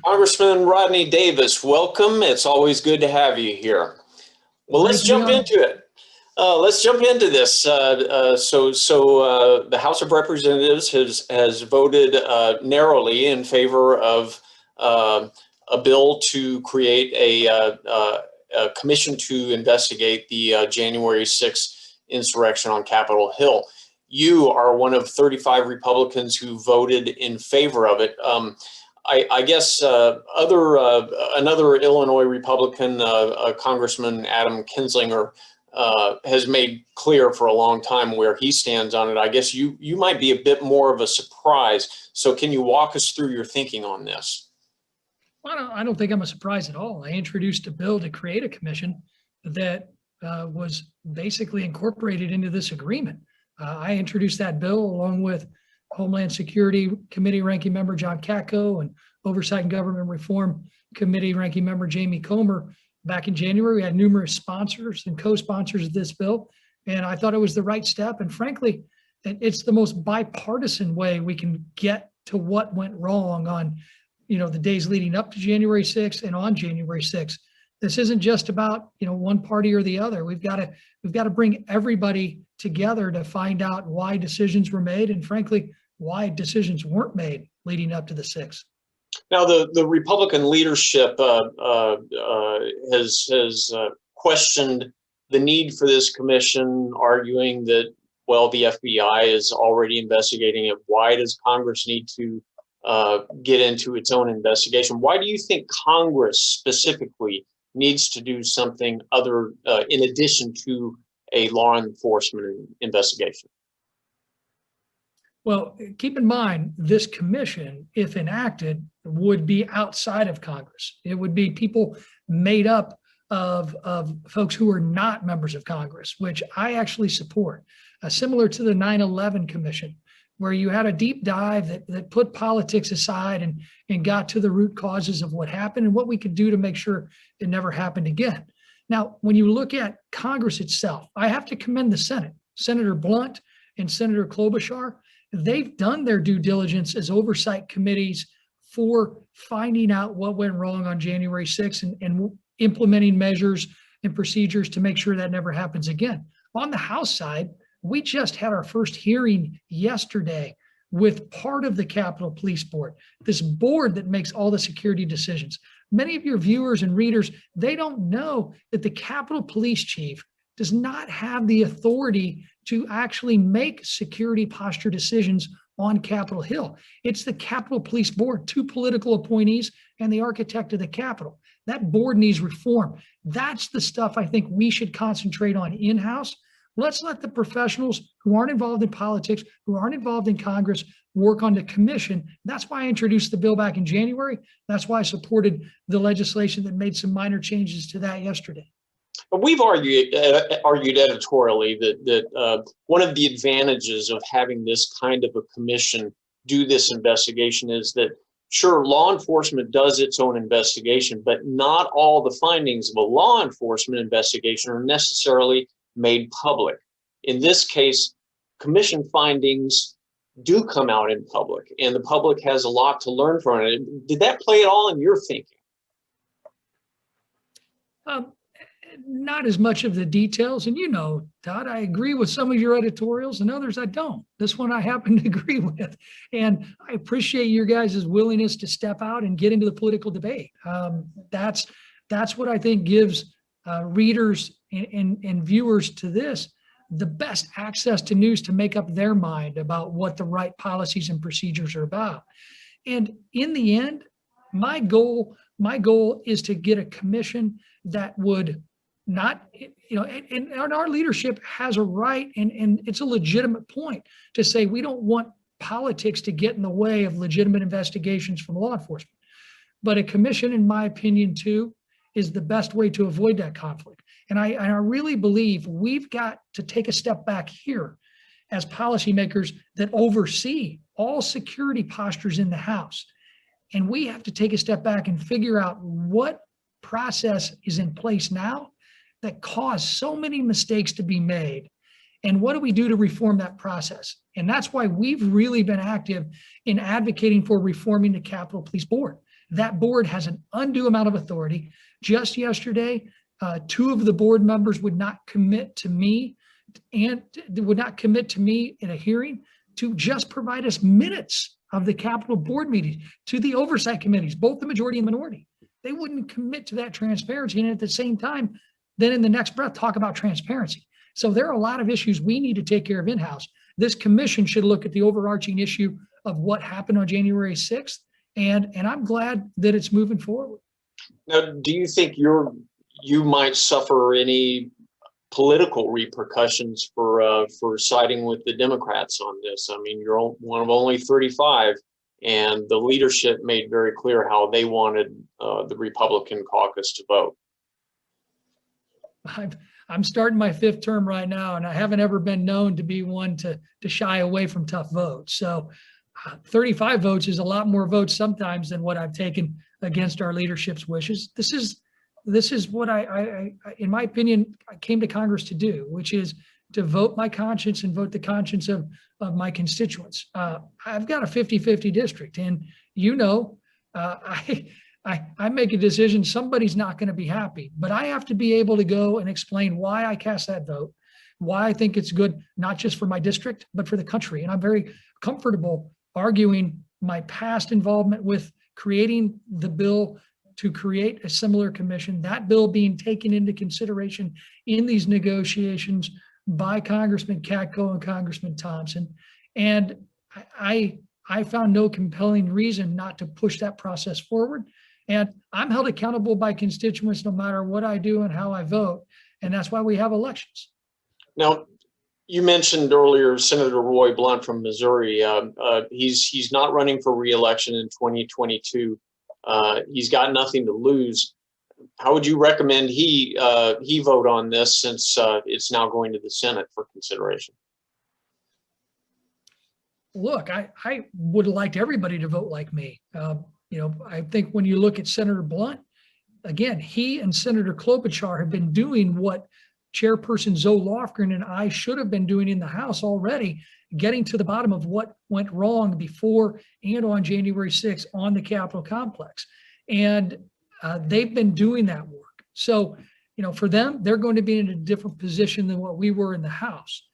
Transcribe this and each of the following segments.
Congressman Rodney Davis, welcome. It's always good to have you here. Well, let's jump into it. Let's jump into this. The House of Representatives has voted narrowly in favor of a bill to create a commission to investigate the January 6th insurrection on Capitol Hill. You are one of 35 Republicans who voted in favor of it. I guess another Illinois Republican, Congressman Adam Kinzinger, has made clear for a long time where he stands on it. I guess you might be a bit more of a surprise. So can you walk us through your thinking on this? Well, I don't think I'm a surprise at all. I introduced a bill to create a commission that was basically incorporated into this agreement. I introduced that bill along with Homeland Security Committee Ranking Member John Katko and Oversight and Government Reform Committee Ranking Member Jamie Comer back in January. We had numerous sponsors and co-sponsors of this bill, and I thought it was the right step. And frankly, it's the most bipartisan way we can get to what went wrong on, the days leading up to January 6th and on January 6th. This isn't just about, one party or the other. We've got to bring everybody together to find out why decisions were made and frankly, why decisions weren't made leading up to the 6th. Now, the Republican leadership has questioned the need for this commission, arguing that, well, the FBI is already investigating it. Why does Congress need to get into its own investigation? Why do you think Congress specifically needs to do something other in addition to a law enforcement investigation? Well, keep in mind, this commission, if enacted, would be outside of Congress. It would be people made up of folks who are not members of Congress, which I actually support, similar to the 9/11 Commission, where you had a deep dive that put politics aside and got to the root causes of what happened and what we could do to make sure it never happened again. Now, when you look at Congress itself, I have to commend the Senate. Senator Blunt and Senator Klobuchar, they've done their due diligence as oversight committees for finding out what went wrong on January 6th and implementing measures and procedures to make sure that never happens again. On the House side, we just had our first hearing yesterday with part of the Capitol Police Board, this board that makes all the security decisions. Many of your viewers and readers, they don't know that the Capitol Police Chief does not have the authority to actually make security posture decisions on Capitol Hill. It's the Capitol Police Board, 2 political appointees and the architect of the Capitol. That board needs reform. That's the stuff I think we should concentrate on in-house. Let's let the professionals who aren't involved in politics, who aren't involved in Congress, work on the commission. That's why I introduced the bill back in January. That's why I supported the legislation that made some minor changes to that yesterday. We've argued editorially that one of the advantages of having this kind of a commission do this investigation is that, sure, law enforcement does its own investigation, but not all the findings of a law enforcement investigation are necessarily made public. In this case, commission findings do come out in public, and the public has a lot to learn from it. Did that play at all in your thinking? Not as much of the details. And Todd, I agree with some of your editorials and others I don't. This one I happen to agree with. And I appreciate your guys' willingness to step out and get into the political debate. That's what I think gives readers and viewers to this the best access to news to make up their mind about what the right policies and procedures are about. And in the end, my goal is to get a commission that would not, and our leadership has a right, and it's a legitimate point to say we don't want politics to get in the way of legitimate investigations from law enforcement. But a commission, in my opinion, too, is the best way to avoid that conflict. And I really believe we've got to take a step back here as policymakers that oversee all security postures in the House. And we have to take a step back and figure out what process is in place now that caused so many mistakes to be made. And what do we do to reform that process? And that's why we've really been active in advocating for reforming the Capitol Police Board. That board has an undue amount of authority. Just yesterday, 2 of the board members would not commit to me in a hearing to just provide us minutes of the Capitol board meetings to the oversight committees, both the majority and minority. They wouldn't commit to that transparency. And at the same time, then in the next breath, talk about transparency. So there are a lot of issues we need to take care of in-house. This commission should look at the overarching issue of what happened on January 6th. And I'm glad that it's moving forward. Now, do you think you might suffer any political repercussions for siding with the Democrats on this? I mean, you're one of only 35, and the leadership made very clear how they wanted the Republican caucus to vote. I'm starting my 5th term right now, and I haven't ever been known to be one to shy away from tough votes. So 35 votes is a lot more votes sometimes than what I've taken against our leadership's wishes. This is what I in my opinion, I came to Congress to do, which is to vote my conscience and vote the conscience of my constituents. I've got a 50-50 district, and I make a decision, somebody's not going to be happy, but I have to be able to go and explain why I cast that vote, why I think it's good, not just for my district, but for the country. And I'm very comfortable arguing my past involvement with creating the bill to create a similar commission, that bill being taken into consideration in these negotiations by Congressman Katko and Congressman Thompson. And I found no compelling reason not to push that process forward. And I'm held accountable by constituents no matter what I do and how I vote. And that's why we have elections. Now, you mentioned earlier Senator Roy Blunt from Missouri. He's not running for re-election in 2022. He's got nothing to lose. How would you recommend he vote on this, since it's now going to the Senate for consideration? Look, I would have liked everybody to vote like me. I think when you look at Senator Blunt, again, he and Senator Klobuchar have been doing what Chairperson Zoe Lofgren and I should have been doing in the House already, getting to the bottom of what went wrong before and on January 6th on the Capitol complex. And they've been doing that work. So, for them, they're going to be in a different position than what we were in the House.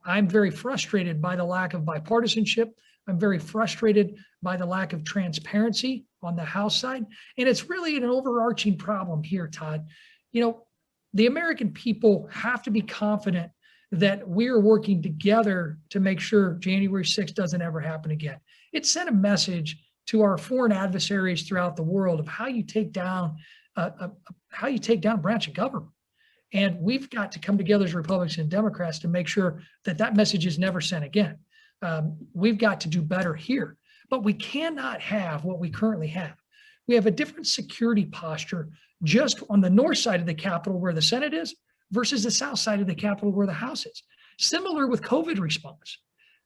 I'm very frustrated by the lack of bipartisanship. I'm very frustrated by the lack of transparency on the House side. And it's really an overarching problem here, Todd. The American people have to be confident that we're working together to make sure January 6th doesn't ever happen again. It sent a message to our foreign adversaries throughout the world of how you take down a branch of government. And we've got to come together as Republicans and Democrats to make sure that that message is never sent again. We've got to do better here, but we cannot have what we currently have. We have a different security posture just on the north side of the Capitol where the Senate is versus the south side of the Capitol where the House is. Similar with COVID response.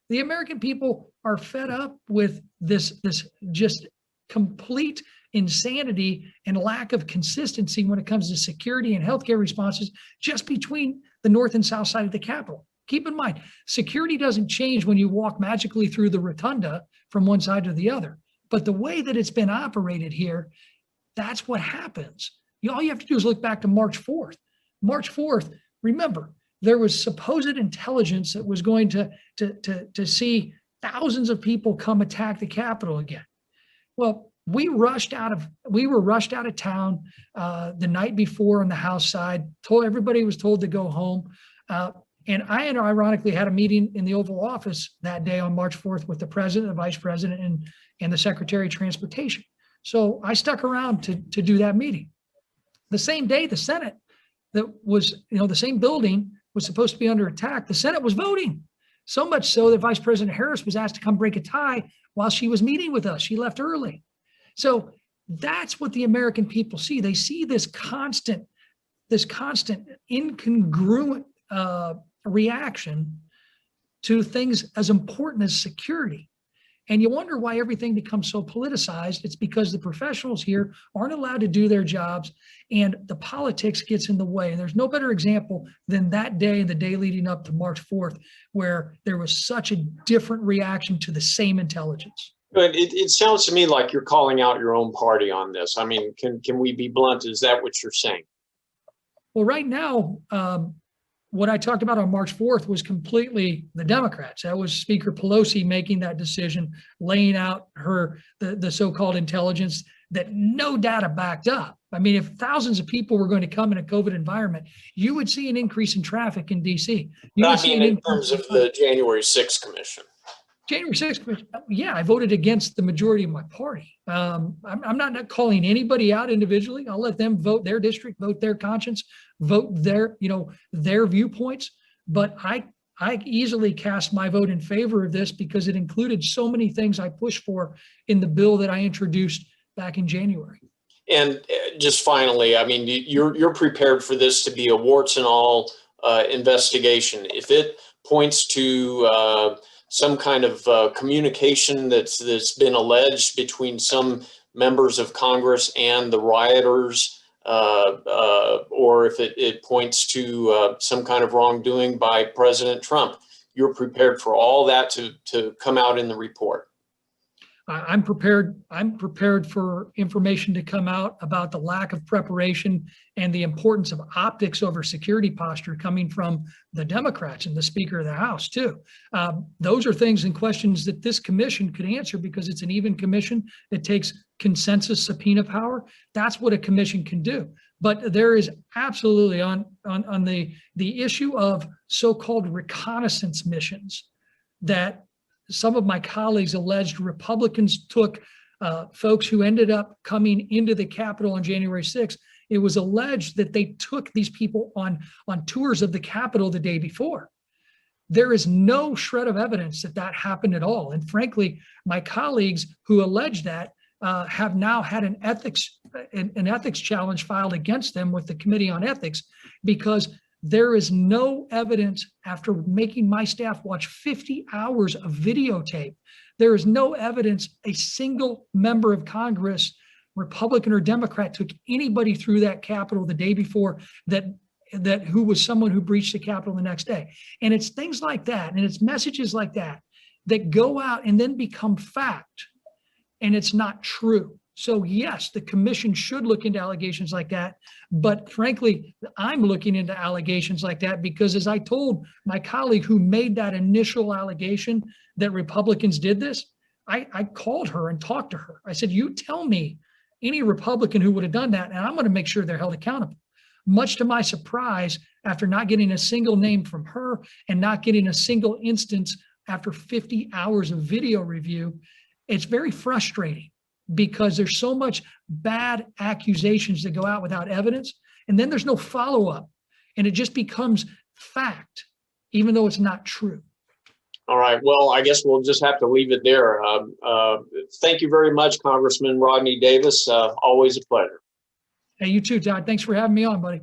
The American people are fed up with this just complete insanity and lack of consistency when it comes to security and healthcare responses just between the north and south side of the Capitol. Keep in mind, security doesn't change when you walk magically through the rotunda from one side to the other. But the way that it's been operated here, that's what happens. All you have to do is look back to March 4th. March 4th, remember, there was supposed intelligence that was going to see thousands of people come attack the Capitol again. Well, we were rushed out of town the night before on the House side. Everybody was told to go home. And I ironically had a meeting in the Oval Office that day on March 4th with the president, the vice president, and the Secretary of Transportation. So I stuck around to do that meeting. The same day, the Senate, that was, the same building was supposed to be under attack. The Senate was voting. So much so that Vice President Harris was asked to come break a tie while she was meeting with us. She left early. So that's what the American people see. They see this constant incongruent reaction to things as important as security. And you wonder why everything becomes so politicized. It's because the professionals here aren't allowed to do their jobs and the politics gets in the way. And there's no better example than that day, the day leading up to March 4th, where there was such a different reaction to the same intelligence. But it sounds to me like you're calling out your own party on this. I mean, can we be blunt? Is that what you're saying? Well, right now, what I talked about on March 4th was completely the Democrats. That was Speaker Pelosi making that decision, laying out the so-called intelligence that no data backed up. I mean, if thousands of people were going to come in a COVID environment, you would see an increase in traffic in DC. You would see in terms of the January 6th commission. January 6th, yeah, I voted against the majority of my party. I'm not calling anybody out individually. I'll let them vote their district, vote their conscience, vote their viewpoints. But I easily cast my vote in favor of this because it included so many things I pushed for in the bill that I introduced back in January. And just finally, I mean, you're prepared for this to be a warts and all investigation. If it points to some kind of communication that's been alleged between some members of Congress and the rioters, or if it points to some kind of wrongdoing by President Trump, you're prepared for all that to come out in the report. I'm prepared for information to come out about the lack of preparation and the importance of optics over security posture coming from the Democrats and the Speaker of the House too. Those are things and questions that this commission could answer because it's an even commission. It takes consensus subpoena power. That's what a commission can do. But there is absolutely on the issue of so-called reconnaissance missions that some of my colleagues alleged Republicans took folks who ended up coming into the Capitol on January 6th. It was alleged that they took these people on tours of the Capitol the day before. There is no shred of evidence that that happened at all. And frankly, my colleagues who alleged that have now had an ethics challenge filed against them with the Committee on Ethics because there is no evidence after making my staff watch 50 hours of videotape. There is no evidence a single member of Congress, Republican or Democrat, took anybody through that Capitol the day before that who was someone who breached the Capitol the next day. And it's things like that, and it's messages like that that go out and then become fact, and it's not true. So yes, the commission should look into allegations like that. But frankly, I'm looking into allegations like that because as I told my colleague who made that initial allegation that Republicans did this, I called her and talked to her. I said, you tell me any Republican who would have done that, and I'm going to make sure they're held accountable. Much to my surprise, after not getting a single name from her and not getting a single instance after 50 hours of video review, it's very frustrating, because there's so much bad accusations that go out without evidence, and then there's no follow-up, and it just becomes fact, even though it's not true. All right. Well, I guess we'll just have to leave it there. Thank you very much, Congressman Rodney Davis. Always a pleasure. Hey, you too, Todd. Thanks for having me on, buddy.